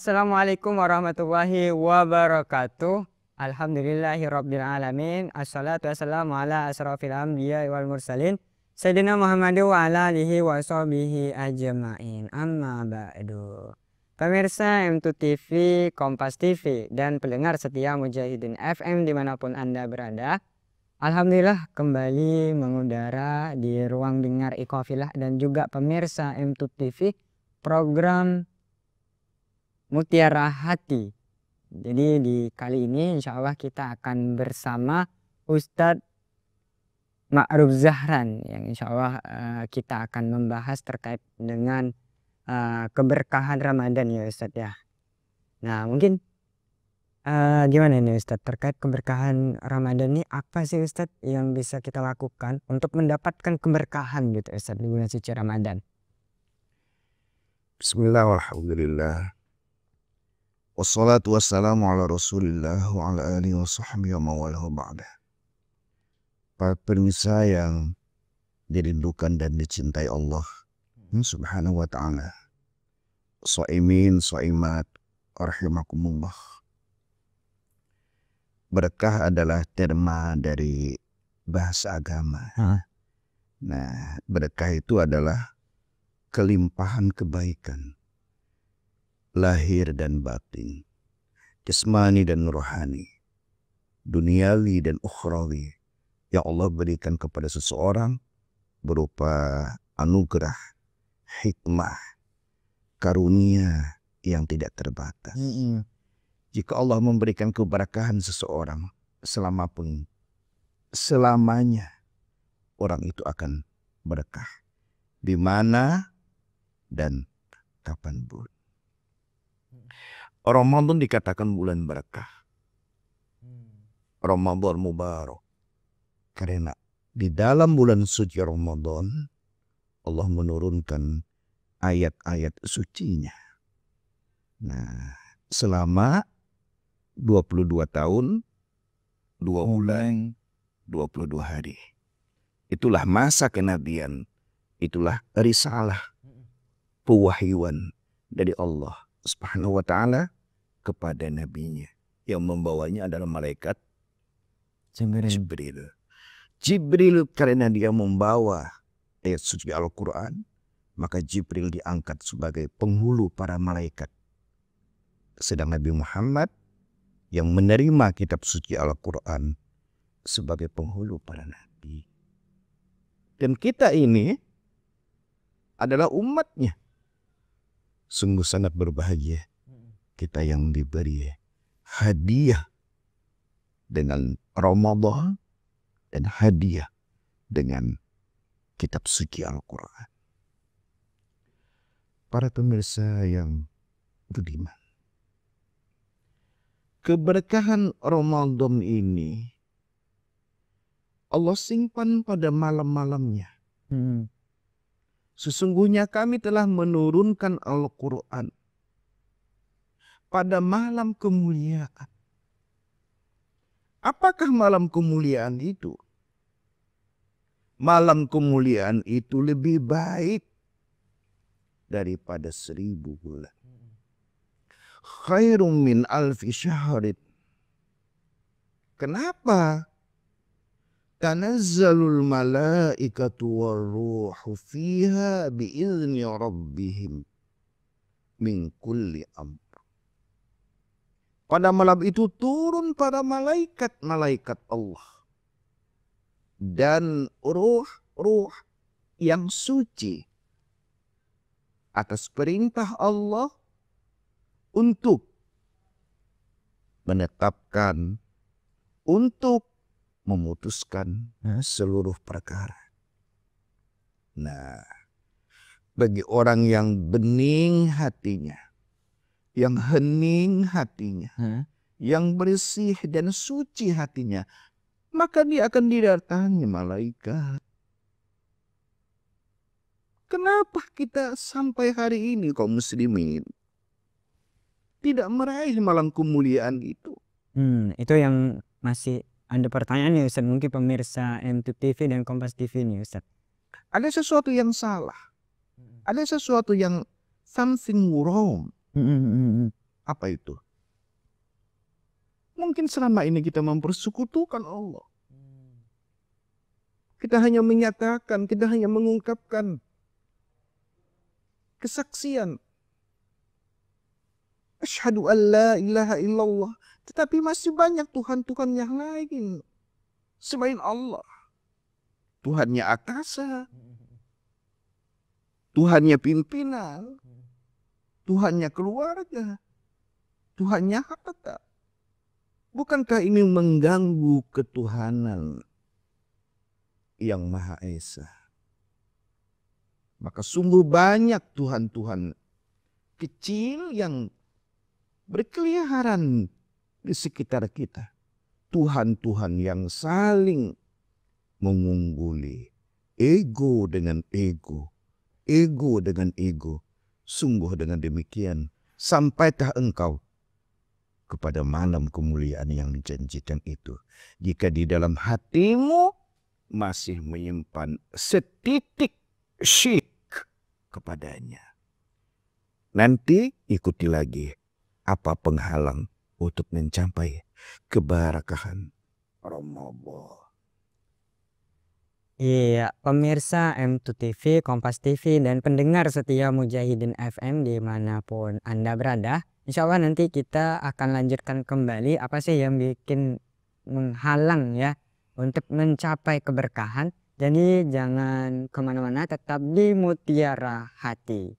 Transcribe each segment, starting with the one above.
Assalamualaikum warahmatullahi wabarakatuh. Alhamdulillahirabbil alamin. Assalatu wassalamu ala asrofil anbiya wal mursalin. Sayyidina Muhammad wa ala alihi wa sahbihi ajma'in. Amma ba'du. Pemirsa M2 TV, Kompas TV, dan pendengar setia Mujahidin FM dimanapun Anda berada. Alhamdulillah kembali mengudara di ruang dengar Ikhwafilah dan juga pemirsa M2 TV program Mutiara Hati. Jadi di kali ini insya Allah kita akan bersama Ustadz Ma'ruf Zahran yang insya Allah kita akan membahas terkait dengan keberkahan Ramadan ya Ustadz ya. Nah mungkin gimana nih Ustadz terkait keberkahan Ramadan ini, apa sih Ustadz yang bisa kita lakukan untuk mendapatkan keberkahan gitu Ustadz di bulan suci Ramadan? Bismillah walhamdulillah. Wassalatu wassalamu ala rasulillah wa ala alihi wa sahbihi wa mawalahu ba'dah. Para pemirsa yang dirindukan dan dicintai Allah subhanahu wa ta'ala, shaimin, shaimat, rahimakumullah. Berkah adalah terma dari bahasa agama. Nah, berkah itu adalah kelimpahan kebaikan, lahir dan batin, jasmani dan rohani, duniawi dan ukhrawi, yang Allah berikan kepada seseorang berupa anugerah, hikmah, karunia yang tidak terbatas. Jika Allah memberikan keberkahan seseorang, selamanya orang itu akan berkah di mana dan kapanpun. Ramadan dikatakan bulan berkah, Ramadan Mubarak, karena di dalam bulan suci Ramadan Allah menurunkan ayat-ayat sucinya. Nah, selama 22 tahun, 2 bulan, 22 hari. Itulah masa kenabian, itulah risalah, pewahyuan dari Allah Subhanahu wa ta'ala kepada nabinya, yang membawanya adalah malaikat Jibril. Jibril karena dia membawa ayat suci Al-Quran, maka Jibril diangkat sebagai penghulu para malaikat. Sedang Nabi Muhammad yang menerima kitab suci Al-Quran sebagai penghulu para nabi. Dan kita ini adalah umatnya. Sungguh sangat berbahagia kita yang diberi hadiah dengan Ramadan dan hadiah dengan kitab suci Al-Quran. Para pemirsa yang budiman, keberkahan Ramadan ini Allah simpan pada malam-malamnya. Sesungguhnya kami telah menurunkan Al-Quran pada malam kemuliaan. Apakah malam kemuliaan itu? Malam kemuliaan itu lebih baik daripada 1000 bulan. Khairum min alfi syahrin. Kenapa? Tanazzalul malaikatu warruhu fiha biizni rabbihim min kulli amr. Pada malam itu turun para malaikat-malaikat Allah dan ruh yang suci atas perintah Allah untuk menetapkan, untuk memutuskan seluruh perkara. Nah, bagi orang yang bening hatinya, yang hening hatinya, yang bersih dan suci hatinya, maka dia akan didatangi malaikat. Kenapa kita sampai hari ini kaum muslimin tidak meraih malam kemuliaan itu? Itu yang masih ada pertanyaan ya Ustadz, mungkin pemirsa M2 TV dan Kompas TV nih Ustadz. Ada sesuatu yang salah. Ada sesuatu yang something wrong. Apa itu? Mungkin selama ini kita mempersekutukan Allah. Kita hanya menyatakan, kita hanya mengungkapkan kesaksian. Asyhadu an la ilaha illallah. Tetapi masih banyak Tuhan-Tuhan yang lain selain Allah. Tuhannya akasa, Tuhannya pimpinan, Tuhannya keluarga, Tuhannya harta. Bukankah ini mengganggu ketuhanan yang Maha Esa? Maka sungguh banyak Tuhan-Tuhan kecil yang berkeliaran di sekitar kita. Tuhan-Tuhan yang saling mengungguli. Ego dengan ego. Ego dengan ego. Sungguh dengan demikian, sampaikah engkau kepada malam kemuliaan yang dijanjikan itu? Jika di dalam hatimu masih menyimpan setitik syirik kepadanya. Nanti ikuti lagi apa penghalang untuk mencapai keberkahan Ramadan. Iya, pemirsa M2 TV, Kompas TV, dan pendengar setia Mujahidin FM dimanapun Anda berada. Insya Allah nanti kita akan lanjutkan kembali apa sih yang bikin menghalang ya untuk mencapai keberkahan. Jadi jangan kemana-mana, tetap di Mutiara Hati.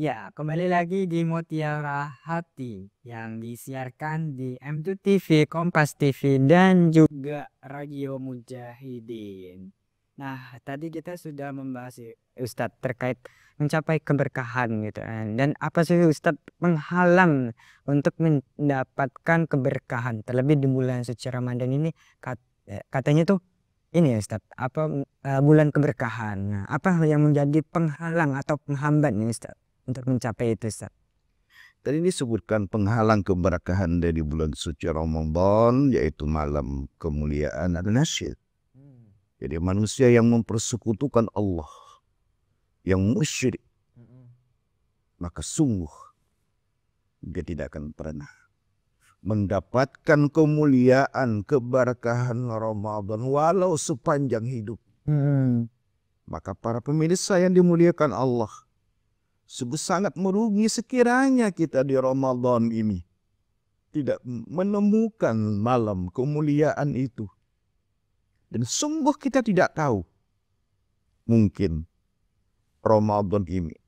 Ya, kembali lagi di Mutiara Hati yang disiarkan di M2 TV, Kompas TV, dan juga Radio Mujahidin. Nah, tadi kita sudah membahas Ustadz terkait mencapai keberkahan gitu kan. Dan apa sih Ustadz menghalang untuk mendapatkan keberkahan terlebih di bulan suci Ramadan ini katanya tuh ini ya Ustadz, bulan keberkahan. Nah, apa yang menjadi penghalang atau penghambat nih Ustadz untuk mencapai itu Ustaz? Tadi disebutkan penghalang keberkahan dari bulan suci Ramadan, yaitu malam kemuliaan adalah syirik. Jadi manusia yang mempersekutukan Allah, yang musyrik, maka sungguh dia tidak akan pernah mendapatkan kemuliaan, keberkahan Ramadan walau sepanjang hidup. Maka para pemirsa yang dimuliakan Allah, sungguh sangat merugi sekiranya kita di Ramadan ini tidak menemukan malam kemuliaan itu. Dan sungguh kita tidak tahu, mungkin Ramadan ini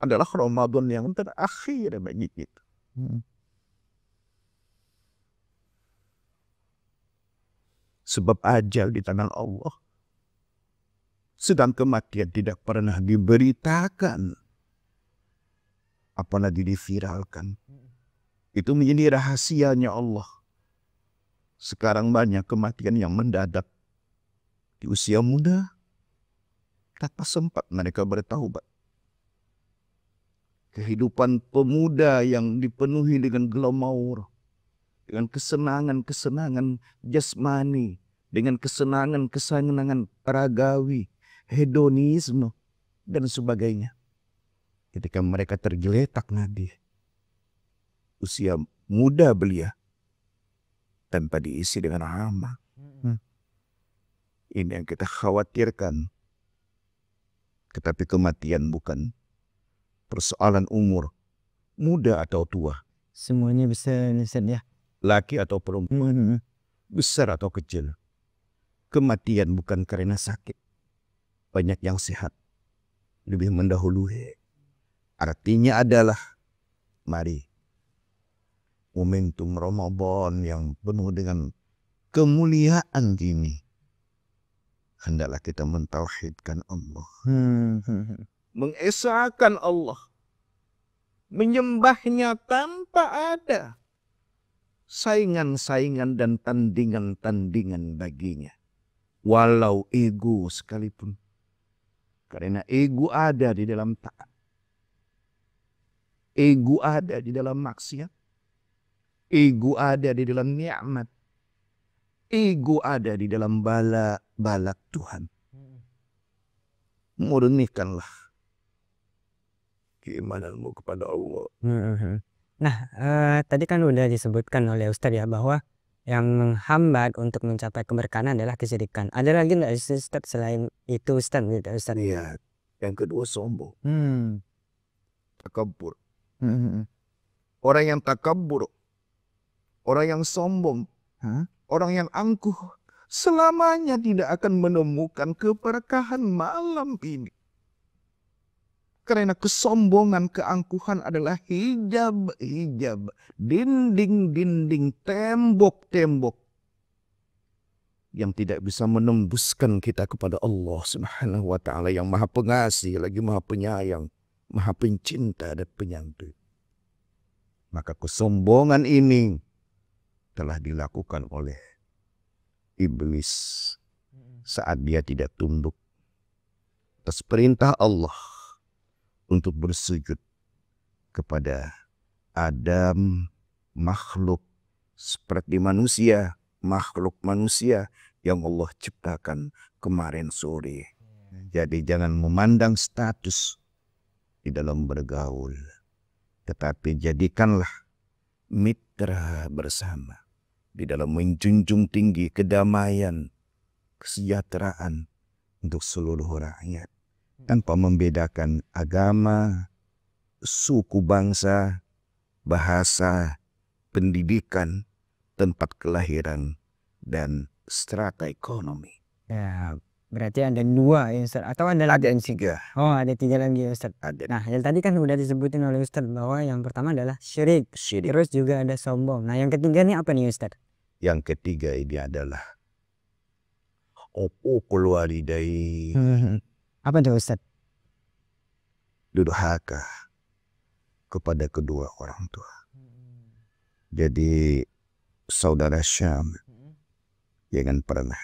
adalah Ramadan yang terakhir bagi kita. Sebab ajal di tangan Allah. Sedang kematian tidak pernah diberitakan, apalagi diviralkan. Itu menjadi rahasianya Allah. Sekarang banyak kematian yang mendadak di usia muda, tanpa sempat mereka bertaubat. Kehidupan pemuda yang dipenuhi dengan glamour, dengan kesenangan-kesenangan jasmani, dengan kesenangan-kesenangan ragawi, hedonisme, dan sebagainya. Ketika mereka tergeletak nadi, usia muda belia, tanpa diisi dengan amal. Ini yang kita khawatirkan. Tetapi kematian bukan persoalan umur, muda atau tua. Semuanya bisa ya. Laki atau perempuan, besar atau kecil. Kematian bukan karena sakit. Banyak yang sehat lebih mendahului. Artinya adalah, mari momentum Ramadan yang penuh dengan kemuliaan ini, hendaklah kita mentauhidkan Allah, mengesahkan Allah, menyembahnya tanpa ada saingan-saingan dan tandingan-tandingan baginya, walau ego sekalipun. Karena ego ada di dalam taat, ego ada di dalam maksiat, Ego ada di dalam nikmat. Ego ada di dalam bala Tuhan. Murnikanlah keimananmu kepada Allah. Nah, tadi kan udah disebutkan oleh Ustadz ya bahwa yang menghambat untuk mencapai keberkahan adalah kesyirikan. Ada lagi nggak Ustadz selain itu Ustadz gitu Ustadz? Iya. Yang kedua sombong. Takabur. Orang yang takabur, orang yang sombong, orang yang angkuh, selamanya tidak akan menemukan keberkahan malam ini. Karena kesombongan, keangkuhan adalah hijab, dinding, tembok yang tidak bisa menembuskan kita kepada Allah Subhanahu wa Ta'ala yang Maha Pengasih, lagi Maha Penyayang, Maha Pencinta dan Penyantun. Maka kesombongan ini telah dilakukan oleh iblis saat dia tidak tunduk atas perintah Allah untuk bersujud kepada Adam, makhluk seperti manusia, makhluk manusia yang Allah ciptakan kemarin sore. Jadi jangan memandang status di dalam bergaul, tetapi jadikanlah mitra bersama di dalam menjunjung tinggi kedamaian, kesejahteraan untuk seluruh rakyat tanpa membedakan agama, suku bangsa, bahasa, pendidikan, tempat kelahiran, dan strata ekonomi. Ya, berarti ada dua ya Ustadz, atau ada lagi? Ada tiga. Oh, ada tiga lagi ya Ustadz. Ada. Nah, yang tadi kan udah disebutin oleh Ustadz bahwa yang pertama adalah syirik. Terus juga ada sombong. Nah, yang ketiga nih apa nih Ustadz? Yang ketiga ini adalah uququl walidain. Apa tuh Ustadz? Durhaka kepada kedua orang tua. Jadi saudara Syam jangan pernah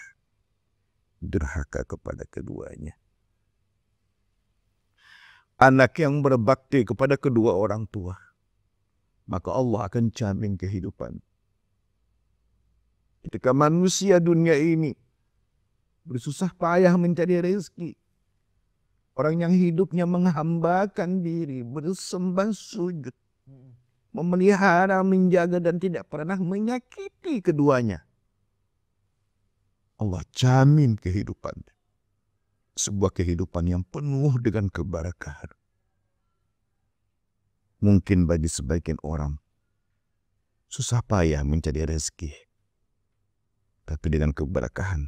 durhaka kepada keduanya. Anak yang berbakti kepada kedua orang tua, maka Allah akan jamin kehidupan. Ketika manusia dunia ini bersusah payah mencari rezeki, orang yang hidupnya menghambakan diri, bersembah sujud, memelihara, menjaga dan tidak pernah menyakiti keduanya, Allah jamin kehidupan. Sebuah kehidupan yang penuh dengan keberkahan. Mungkin bagi sebagian orang susah payah mencari rezeki, tapi dengan keberkahan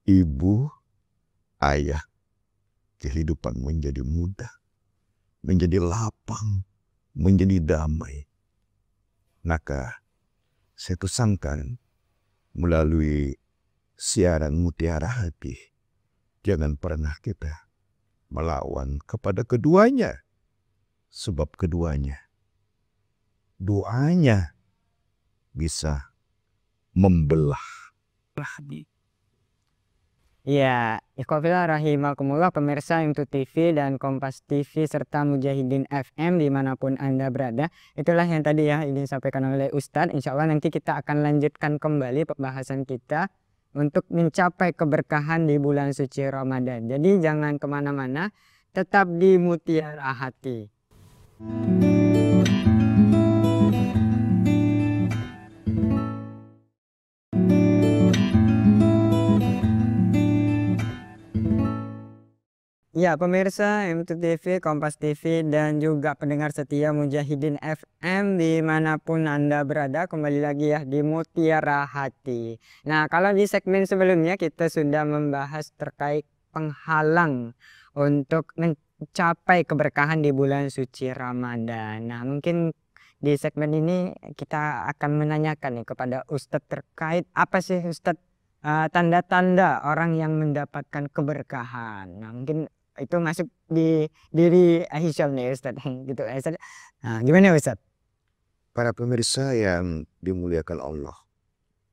ibu, ayah, kehidupan menjadi mudah, menjadi lapang, menjadi damai. Maka saya pesankan melalui siaran Mutiara Hati, jangan pernah kita melawan kepada keduanya. Sebab keduanya, doanya bisa membelah hati. Ya, ikhwafillah rahimakumullah pemirsa MTU TV dan Kompas TV serta Mujahidin FM dimanapun Anda berada. Itulah yang tadi ya ini disampaikan oleh Ustadz. Insya Allah nanti kita akan lanjutkan kembali pembahasan kita untuk mencapai keberkahan di bulan suci Ramadan. Jadi jangan kemana-mana, tetap di Mutiara Hati. Ya pemirsa MTU TV, Kompas TV dan juga pendengar setia Mujahidin FM dimanapun Anda berada, kembali lagi ya di Mutiara Hati. Nah kalau di segmen sebelumnya kita sudah membahas terkait penghalang untuk mencapai keberkahan di bulan suci Ramadan. Nah mungkin di segmen ini kita akan menanyakan nih kepada Ustadz terkait apa sih Ustadz tanda-tanda orang yang mendapatkan keberkahan. Nah mungkin itu masuk di diri Hisham nih Ustadz gitu Ustadz. Nah, gimana Ustadz? Para pemirsa yang dimuliakan Allah,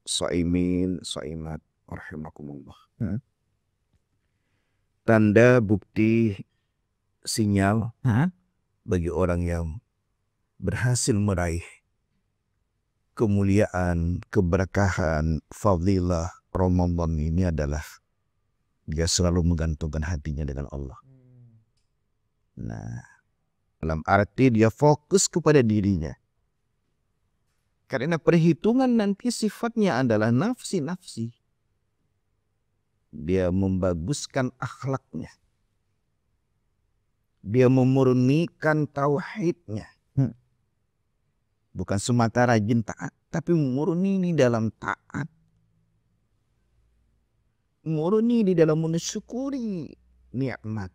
shaimin, shaimat, rahimakumullah. Tanda bukti sinyal bagi orang yang berhasil meraih kemuliaan, keberkahan, fadilah Ramadan ini adalah dia selalu menggantungkan hatinya dengan Allah. Nah, dalam arti dia fokus kepada dirinya. Karena perhitungan nanti sifatnya adalah nafsi-nafsi. Dia membaguskan akhlaknya. Dia memurnikan tauhidnya. Bukan semata rajin taat, tapi murni di dalam taat. Murni di dalam mensyukuri nikmat.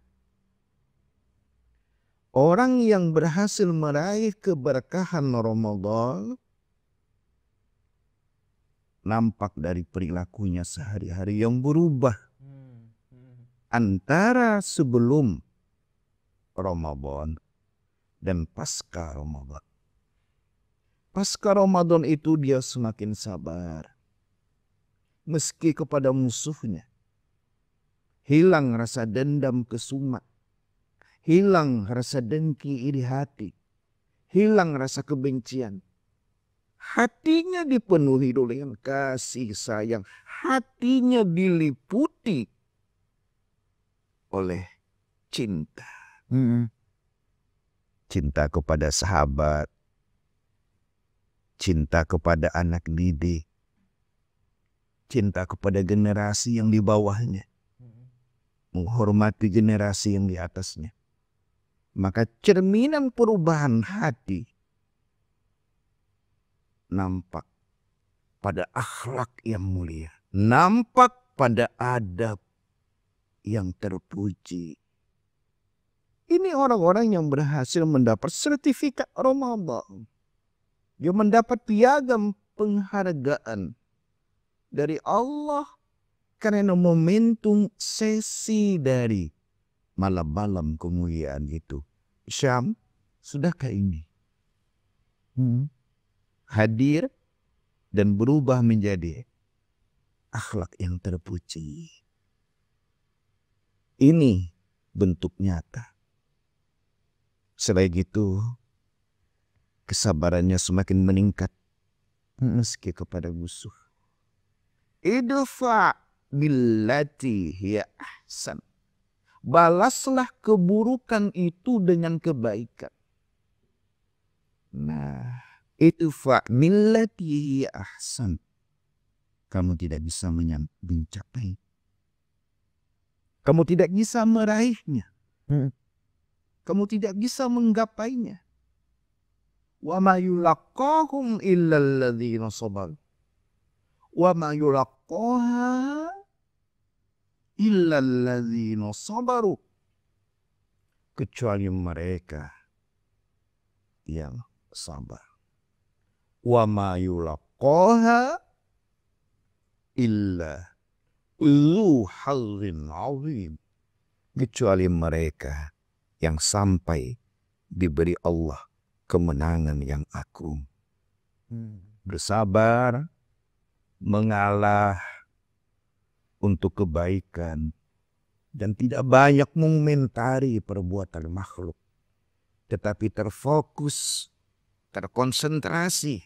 Orang yang berhasil meraih keberkahan Ramadan nampak dari perilakunya sehari-hari yang berubah antara sebelum Ramadan dan pasca Ramadan. Pasca Ramadan itu dia semakin sabar. Meski kepada musuhnya. Hilang rasa dendam kesumat. Hilang rasa dengki iri hati. Hilang rasa kebencian. Hatinya dipenuhi dengan kasih sayang. Hatinya diliputi oleh cinta. Cinta kepada sahabat. Cinta kepada anak didik. Cinta kepada generasi yang di bawahnya. Menghormati generasi yang di atasnya. Maka cerminan perubahan hati nampak pada akhlak yang mulia. Nampak pada adab yang terpuji. Ini orang-orang yang berhasil mendapat sertifikat Ramadan. Dia mendapat piagam penghargaan dari Allah karena momentum sesi dari malam-malam kemuliaan itu. Syam, sudahkah ini hadir dan berubah menjadi akhlak yang terpuji? Ini bentuk nyata. Selain itu, kesabarannya semakin meningkat meski kepada musuh. Idfa billati hiya ahsan. Balaslah keburukan itu dengan kebaikan. Nah, idfa billati hiya ahsan. Kamu tidak bisa mencapai. Kamu tidak bisa meraihnya. Kamu tidak bisa menggapainya. Wa ma yulaqqahum illa alladzina sabaru. Wa ma yulaqqaha illa alladzina sabaru. Kecuali mereka yang sabar. Wa ma yulaqqaha illa dzu hazzin azim. Kecuali mereka yang sampai diberi Allah kemenangan yang agung. Bersabar, mengalah untuk kebaikan, dan tidak banyak mengomentari perbuatan makhluk, tetapi terfokus, terkonsentrasi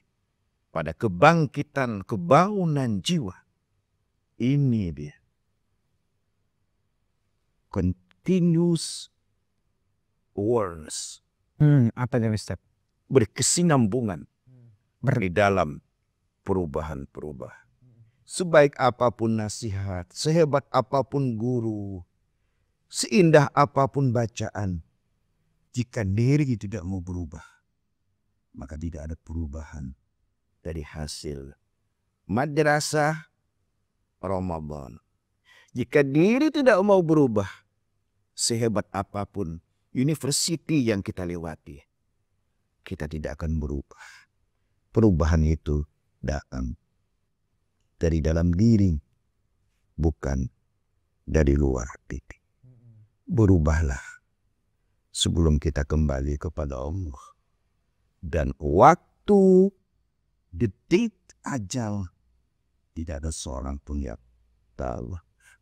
pada kebangkitan, kebangunan jiwa. Ini dia. Continuous awareness. Apa itu Ustaz? Berkesinambungan di dalam perubahan-perubahan. Sebaik apapun nasihat, sehebat apapun guru, seindah apapun bacaan, jika diri tidak mau berubah, maka tidak ada perubahan dari hasil madrasah Ramadan. Jika diri tidak mau berubah, sehebat apapun university yang kita lewati, kita tidak akan berubah. Perubahan itu datang dari dalam diri, bukan dari luar diri. Berubahlah sebelum kita kembali kepada Allah. Dan waktu, detik, ajal, tidak ada seorang pun yang tahu.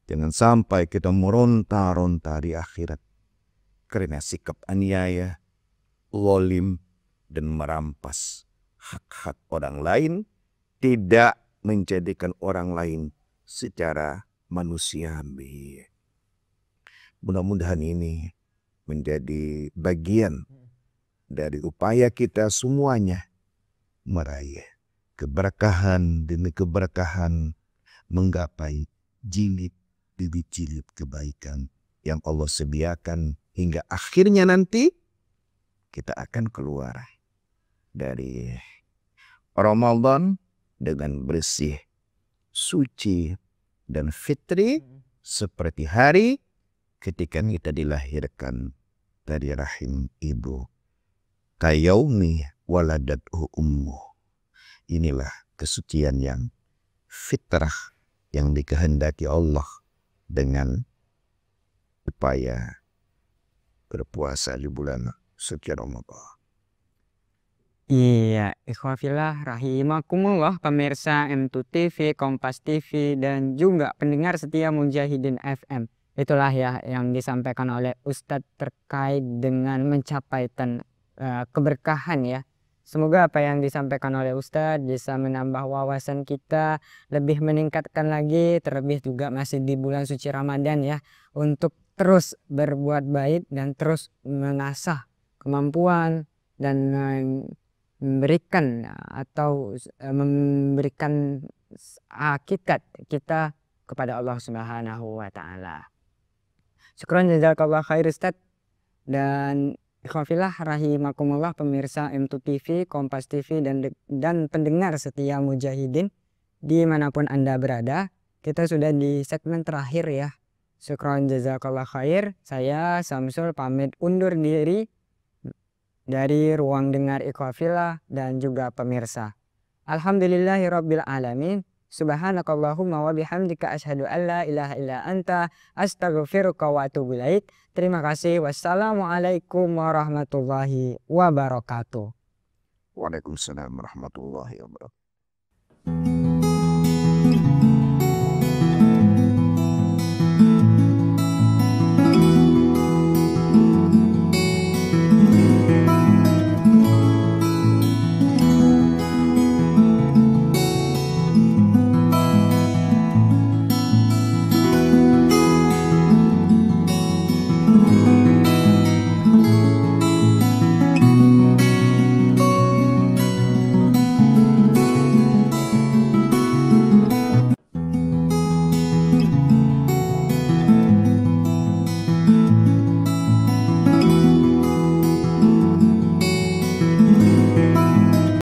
Jangan sampai kita meronta-ronta di akhirat karena sikap aniaya, zalim, dan merampas hak-hak orang lain, tidak menjadikan orang lain secara manusiawi. Mudah-mudahan ini menjadi bagian dari upaya kita semuanya meraih keberkahan demi keberkahan, menggapai jilid demi jilid kebaikan yang Allah sediakan hingga akhirnya nanti kita akan keluar dari Ramadan dengan bersih, suci, dan fitri seperti hari ketika kita dilahirkan dari rahim ibu. Kayaumi waladathu ummu. Inilah kesucian yang fitrah yang dikehendaki Allah dengan upaya berpuasa di bulan suci Ramadan. Iya, ikhwafillah rahimakumullah pemirsa M2 TV, Kompas TV, dan juga pendengar setia Mujahidin FM. Itulah ya yang disampaikan oleh Ustadz terkait dengan mencapai keberkahan ya. Semoga apa yang disampaikan oleh Ustadz bisa menambah wawasan kita, lebih meningkatkan lagi, terlebih juga masih di bulan suci Ramadan ya, untuk terus berbuat baik dan terus mengasah kemampuan dan memberikan hakikat kita kepada Allah Subhanahu wa Ta'ala. Syukran jazakallah khair Ustaz. Dan ikhwafillah rahimakumullah pemirsa M2 TV, Kompas TV, dan pendengar setia Mujahidin dimanapun Anda berada. Kita sudah di segmen terakhir ya. Syukran jazakallah khair. Saya Samsul pamit undur diri dari ruang dengar ikhwafillah dan juga pemirsa. Alhamdulillahirabbil alamin. Subhanakallahumma wa bihamdika asyhadu an la ilaha illa anta astaghfiruka wa atubu ilaik. Terima kasih. Wassalamualaikum warahmatullahi wabarakatuh. Waalaikumsalam warahmatullahi wabarakatuh.